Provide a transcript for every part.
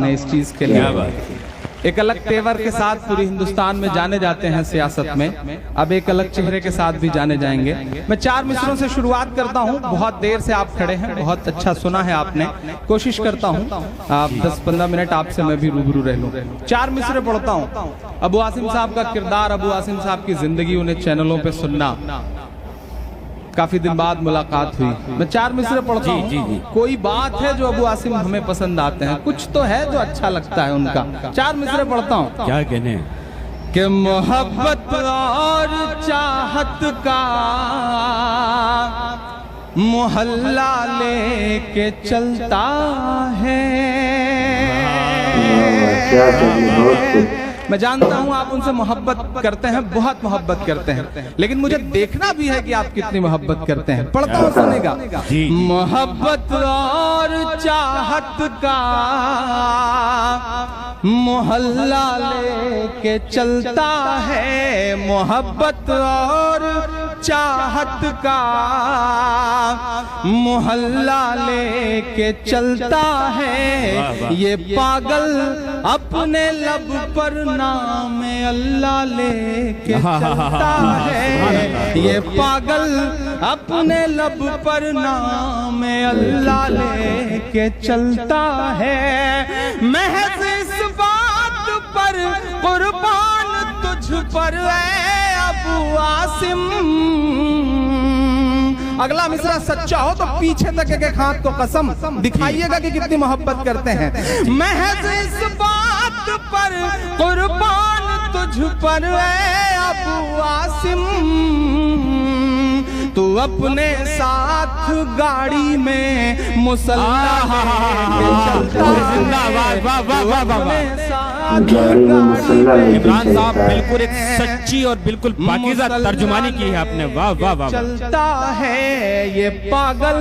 मैं इस चीज के लिए। एक अलग तेवर के साथ पूरी हिंदुस्तान में जाने जाते हैं सियासत में, अब एक अलग चेहरे के साथ भी जाने जाएंगे। मैं 4 मिसरों से शुरुआत करता हूं। बहुत देर से आप खड़े हैं, बहुत अच्छा सुना है आपने। कोशिश करता हूं आप 10-15 मिनट आपसे मैं भी रूबरू रह लूं। 4 मिसरे पढ़ता हूं। अबू आसिम साहब का किरदार, अबू आसिम साहब की जिंदगी, उन्हें चैनलों पे सुनना, काफी दिन बाद मुलाकात हुई। मैं 4 मिसरे पढ़ता हूँ। कोई बात है जो अबू आसिम हमें पसंद आते हैं, कुछ तो है जो अच्छा लगता है उनका। 4 मिसरे पढ़ता हूँ। क्या कहने कि मोहब्बत और चाहत का मोहल्ला लेके चलता है। मैं जानता हूं आप उनसे मोहब्बत करते हैं, बहुत मोहब्बत करते हैं, लेकिन मुझे देखना भी है कि आप कितनी मोहब्बत करते हैं। पढ़ता हूं, सुनेगा। मोहब्बत और चाहत का मोहल्ला लेके चलता है। मोहब्बत और चाहत का मोहल्ला लेके चलता है। ये पागल अपने लब पर नाम अल्लाह लेके चलता है। ये पागल अपने लब पर नाम अल्लाह लेके चलता है। महज इस बात पर कुर्बान तुझ पर है अबू आसिम। अगला मिसरा सच्चा हो तो पीछे तक एक हाथ को कसम दिखाइएगा कि कितनी मोहब्बत करते हैं। महज इस बात पर कुर्बान तुझ पर है अबू आसिम। तू अपने साथ गाड़ी में मुसल्ला इमरान साहब, बिल्कुल एक सच्ची और बिल्कुल पाकीज़ा तर्जुमानी की है आपने। वाह वाह वाह। चलता है ये पागल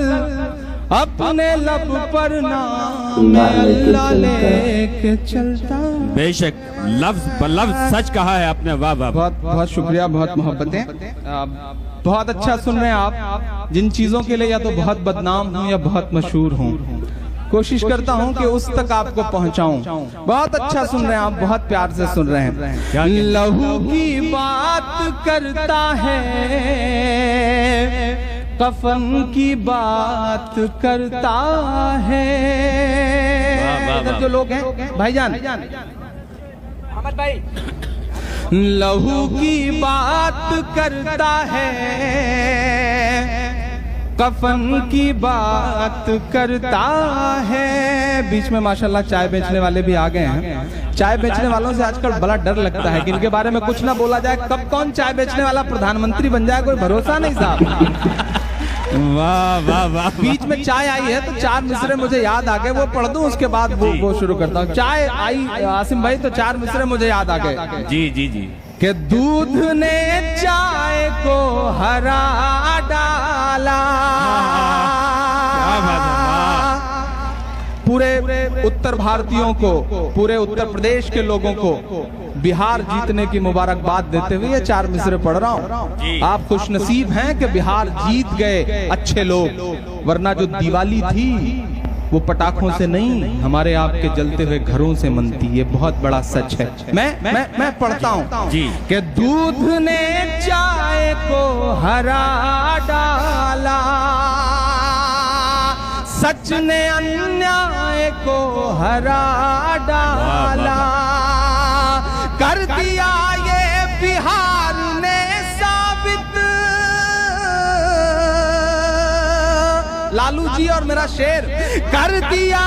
अपने लब पर नाम अल्लाह लेके चलता। बेशक लफ्ज लफ्ज सच कहा है आपने। वाह वाह। बहुत बहुत शुक्रिया, बहुत मोहब्बतें। बहुत अच्छा सुन रहे हैं आप। जिन चीजों के लिए या तो बहुत बदनाम हूँ या बहुत मशहूर हूँ, कोशिश करता हूँ कि उस तक आपको पहुँचाऊं। बहुत अच्छा सुन रहे हैं आप, बहुत प्यार से सुन रहे हैं। लहू की बात करता है, कफन की बात करता है। इधर जो लोग हैं भाईजान, अहमद भाई, लहू की बात करता है, कफन की बात करता है। बीच में माशाल्लाह चाय बेचने वाले भी आ गए हैं। चाय बेचने वालों से आजकल बड़ा डर लगता है कि इनके बारे में कुछ ना बोला जाए, कब कौन चाय बेचने वाला प्रधानमंत्री बन जाए, कोई भरोसा नहीं साहब। वाह वाह वाह। बीच में चाय आई है तो 4 मिसरे मुझे याद आ गए, वो पढ़ दूं उसके बाद वो शुरू करता हूँ। चाय आई आसिम भाई तो 4 मिसरे मुझे याद आ गए। जी जी जी। कि दूध ने चाय को हरा डाला। पूरे उत्तर भारतीयों को, पूरे उत्तर प्रदेश के लोगों को बिहार जीतने की मुबारकबाद देते हुए ये 4 मिसरे पढ़ रहा हूँ। आप खुशनसीब हैं कि बिहार जीत गए अच्छे लोग, वरना जो दिवाली थी वो पटाखों से नहीं, हमारे आपके जलते हुए घरों से मनती। ये बहुत बड़ा सच है। मैं पढ़ता हूँ कि दूध ने चाय को हरा डाला, सच ने अन्याय को हरा डाला। कर दिया ये बिहार ने साबित, लालू जी और मेरा शेर, कर दिया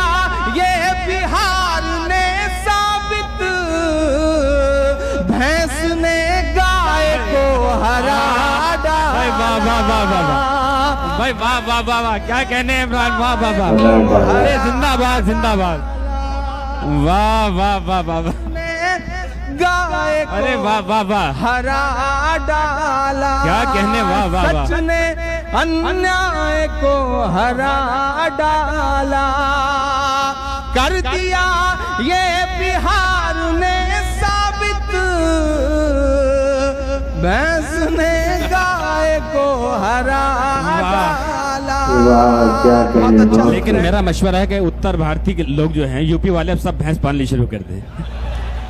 ये बिहार ने साबित। भैंस ने गाय को हरा डाला। वाह वाह वाह वाह भाई, वाह वाह वाह वाह। क्या कहने हैं इमरान, वाह वाह वाह। अरे जिंदाबाद जिंदाबाद। वाह वाह वाह वाह। गाय को अरे वाह वाह वाह, हरा डाला। क्या कहने, वाह वाह वाह। सच ने अन्याय को हरा डाला। कर दिया ये बिहार ने साबित। भैंस ने गाय को हरा डाला। वाह, क्या कहने, बहुत अच्छा। बहुत लेकिन मेरा मशवरा है कि उत्तर भारतीय के लोग जो हैं, यूपी वाले, अब सब भैंस पालनी शुरू कर दें।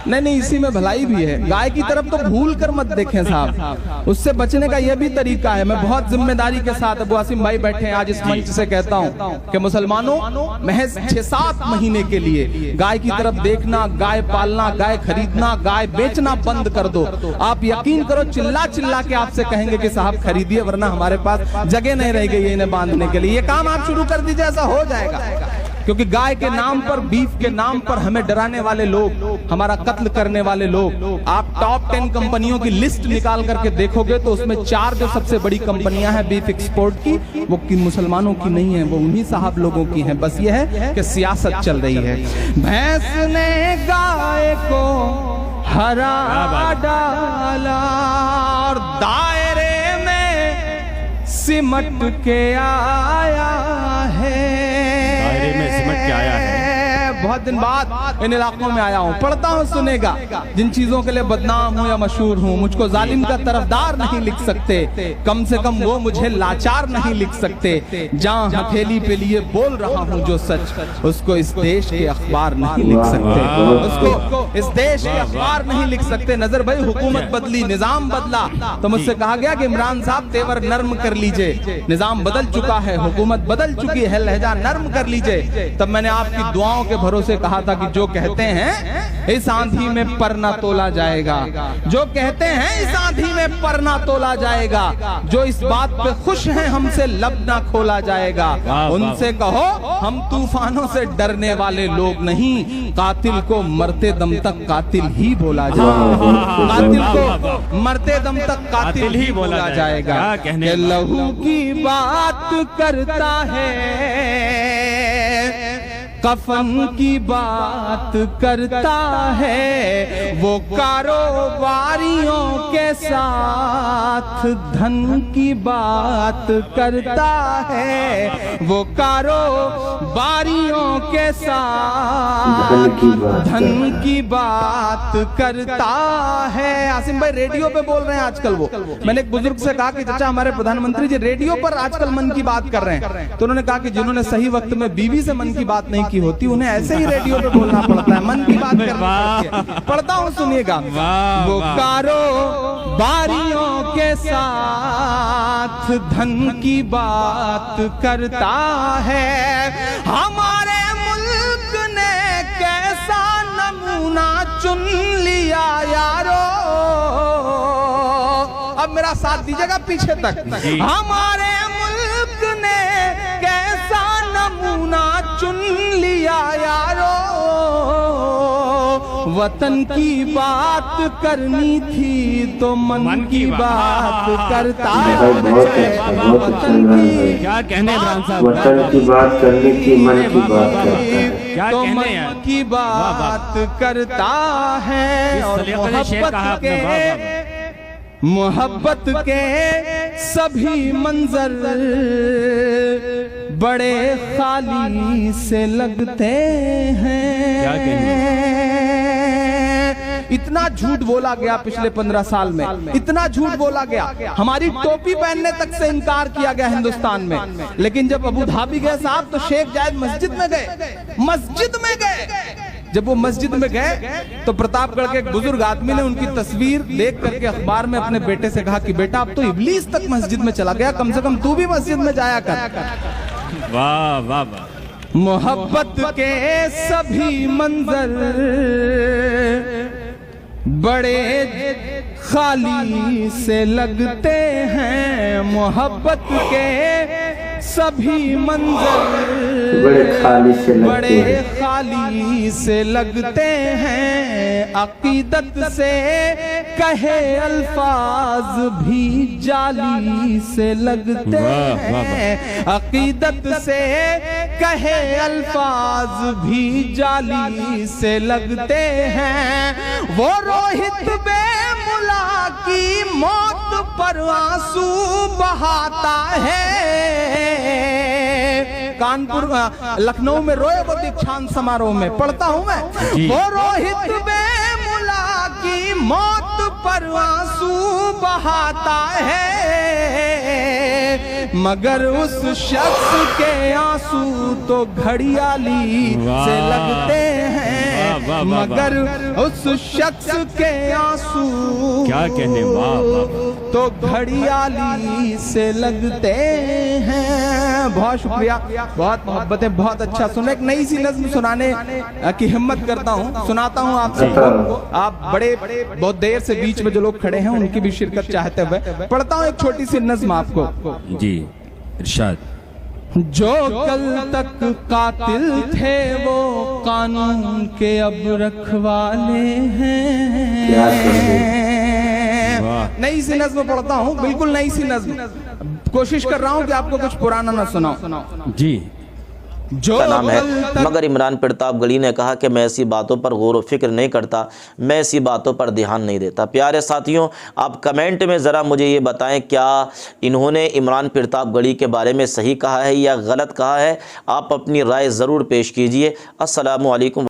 नहीं, इसी में भलाई भी है। गाय की तरफ तो भूल कर मत देखें साहब, उससे बचने का यह भी तरीका है। मैं बहुत जिम्मेदारी के साथ, अबू आसिम भाई बैठे हैं आज इस मंच से कहता हूं कि मुसलमानों, महज 6-7 महीने के लिए गाय की तरफ देखना, गाय पालना, गाय खरीदना, गाय बेचना बंद कर दो। आप यकीन करो, चिल्ला चिल्ला के आपसे कहेंगे कि साहब खरीदिए, वरना हमारे पास जगह नहीं रह गई है इन्हें बांधने के लिए। ये काम आप शुरू कर दीजिए, ऐसा हो जाएगा। क्योंकि गाय के नाम पर, बीफ के नाम पर हमें डराने वाले लोग, हमारा कत्ल करने वाले लोग, आप टॉप 10 कंपनियों की लिस्ट निकाल करके देखोगे तो उसमें 4 जो सबसे बड़ी कंपनियां हैं बीफ एक्सपोर्ट की, वो मुसलमानों की नहीं है, वो उन्हीं साहब लोगों की हैं। बस ये है कि सियासत चल रही है। भैंस ने गाय को हरा डाला और दायरे में सिमट के आया है। सिमट के आया है। बहुत दिन बाद इन इलाकों में आया हूँ, पढ़ता हूँ, सुनेगा। जिन चीजों के लिए बदनाम हूँ या मशहूर हूँ, मुझको जालिम का तरफदार नहीं लिख सकते, कम से कम वो मुझे लाचार नहीं लिख सकते। जहाँ हथेली पे लिए बोल रहा हूँ जो सच, उसको इस देश के अखबार नहीं लिख सकते, उसको इस देश के अखबार नहीं लिख सकते। नजर भाई, हुकूमत बदली, निजाम बदला, तो मुझसे कहा गया कि इमरान साहब तेवर नर्म कर लीजिए। निजाम बदल चुका है, हुकूमत बदल चुकी है, लहजा नर्म कर लीजिए। तब मैंने आपकी दुआओं के भरोसे कहा था कि जो कहते हैं इस आंधी में पर ना तोला जाएगा, जो कहते हैं इस आंधी में पर ना तोला जाएगा, जो इस बात पे खुश हैं हमसे लब ना खोला जाएगा, उनसे कहो हम तूफानों से डरने वाले लोग नहीं, कातिल को मरते दम तक कातिल ही बोला जाएगा, कातिल को मरते दम तक कातिल ही बोला जाएगा। कि लहू की बात करता है, कफन की बात करता है, वो कारोबारियों के साथ धन की बात करता है, वो कारोबारियों के साथ धन की बात करता है। आसिम भाई रेडियो पे बोल रहे हैं आजकल वो। मैंने एक बुजुर्ग से कहा कि चाचा हमारे प्रधानमंत्री जी रेडियो पर आजकल मन की बात कर रहे हैं, तो उन्होंने कहा कि जिन्होंने सही वक्त में बीवी से मन की बात नहीं की होती, उन्हें ऐसे ही रेडियो पे बोलना पड़ता है, मन की बात करनी। पढ़ता हूँ, सुनिएगा। वो कारोबारियों के साथ धन की बात करता है, हमारे मुल्क ने कैसा नमूना चुन लिया यारो। अब मेरा साथ दीजिएगा पीछे तक। हमारे मुल्क ने कैसा नमूना चुन लिया यारो, वतन की बात करनी थी तो मन की बात करता है। वतन की क्या कहने इमरान साहब, वतन की बात करनी थी, मन की बात करता है, तो मन की बात करता है। और मोहब्बत के सभी मंजर बड़े खाली से लगते हैं। इतना झूठ बोला गया पिछले 15 साल में, इतना झूठ बोला गया, हमारी टोपी पहनने तक से इनकार किया गया हिंदुस्तान में। लेकिन जब अबू धाबी गए साहब तो शेख जायद मस्जिद में गए, मस्जिद में गए। जब वो मस्जिद में गए तो प्रतापगढ़ के एक बुजुर्ग आदमी ने उनकी तस्वीर देख करके अखबार में अपने बेटे से कहा कि बेटा अब तो इब्लीस तक मस्जिद में चला गया, कम से कम तू भी मस्जिद में जाया कर। वाह वाह वाह। मोहब्बत के सभी मंजर बड़े खाली से लगते हैं, मोहब्बत के सभी मंजर बड़े खाली से लगते हैं। अकीदत से कहे अल्फाज भी जाली से लगते हैं, अकीदत से कहे अल्फाज भी जाली से लगते हैं। वो रोहित बेमुला की मौत पर आंसू बहाता है, कानपुर लखनऊ में रोए वो दीक्षांत समारोह में, पढ़ता हूं मैं। वो रोहित बेमुला की मौत पर आंसू बहाता है, मगर उस शख्स के आंसू तो घड़ियाली से लगते हैं, मगर उस शख्स के आंसू क्या कहने, वाह वाह तो घड़ियाली से लगते हैं। बहुत शुक्रिया, बहुत मोहब्बतें, बहुत अच्छा सुना। एक नई सी नज्म सुनाने की हिम्मत करता हूँ, सुनाता हूँ आप सबको। आप बड़े बहुत देर से बीच में जो लोग खड़े हैं उनकी भी शिरकत चाहते हुए पढ़ता हूँ एक छोटी सी नज्म आपको। जी इरशाद। जो कल तक कातिल थे वो कानून के अब रखवाले क्या हैं। वाह। नई सी नज्म पढ़ता हूँ, बिल्कुल नई सी नज्म। कोशिश कर रहा हूँ कि आपको कुछ पुराना ना सुनाऊं। जी। जो का नाम है, कल तक मगर इमरान प्रतापगढ़ी ने कहा कि मैं ऐसी बातों पर गौर व फिक्र नहीं करता, मैं ऐसी बातों पर ध्यान नहीं देता। प्यारे साथियों, आप कमेंट में ज़रा मुझे ये बताएं, क्या इन्होंने इमरान प्रतापगढ़ी के बारे में सही कहा है या गलत कहा है? आप अपनी राय ज़रूर पेश कीजिए। अस्सलामु अलैकुम।